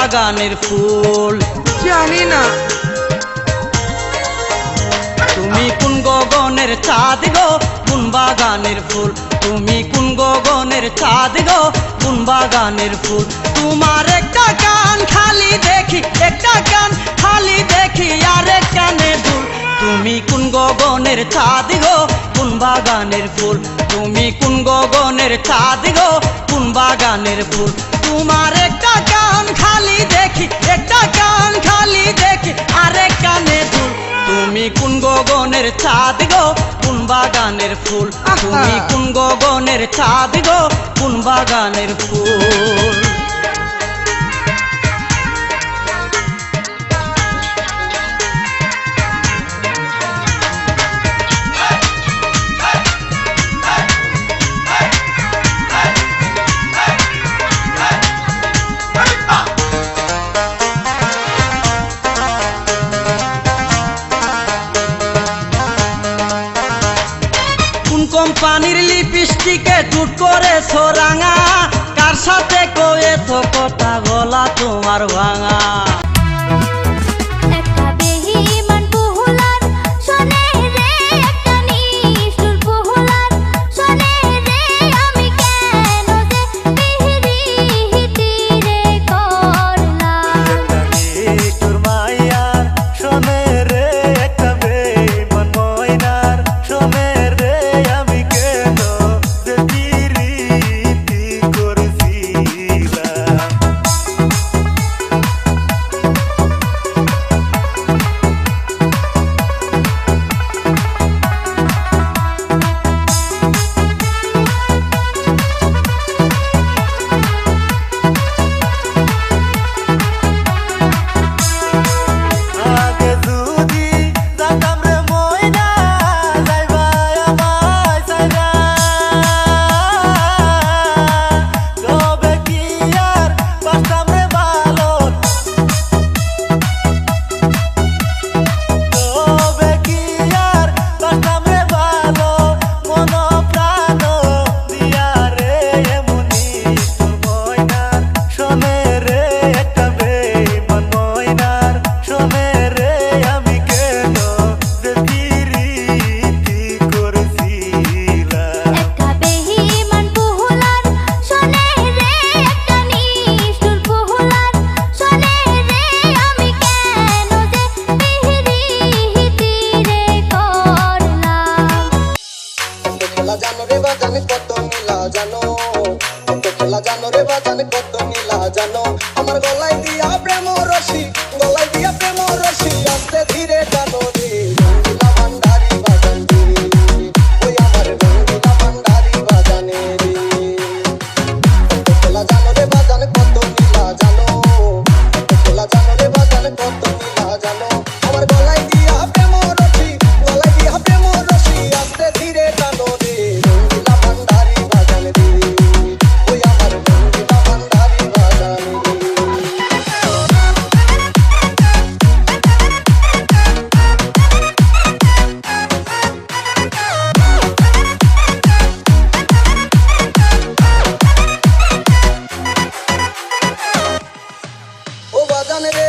বাগানের ফুল। জানি না তুমি কোন গগনের চাঁদ গো, কোন বাগানের ফুল। তুমি কোন গগনের চাঁদ গো, কোন বাগানের ফুল। তোমার একটা কান খালি দেখি, একটা কান খালি দেখি, আর এক কানে দুল। তুমি কোন গগনের চাঁদ গো, কোন বাগানের ফুল। তুমি কোন গগনের চাঁদ গো, কোন বাগানের ফুল। তোমার একটা কান খালি দেখি, একটা কান খালি দেখি, আর এক কানে দুল। তুমি কোন গগনের চাঁদ গো, কোন বাগানের ফুল। তুমি কোন গগনের চাঁদ গো, কোন বাগানের ফুল। কোম্পানির লিপস্টিকে টুট করে সোরাঙা, কার সাথে কয়েছো কথা গলা তোমার ভাঙা। জানো রে বাজান কত নীলা জানো, আমার গলায় দিয়া প্রেম রশি, গলায় দিয়া প্রেম রশি, আস্তে ধীরে জানো রে রঙ্গিলা ভান্ডারি বাজান রে, ওই আমার রঙ্গিলা ভান্ডারি বাজানে রে। কত জানো রে বাজান কত নীলা জানো, কত জানো রে বাজান কত নীলা জানো, আমার গলায় দিয়া প্রেম রশি, গলায় দিয়া প্রেম রশি, আস্তে ধীরে জানো রে রঙ্গিলা ভান্ডারি বাজান রে। ও বাজান রে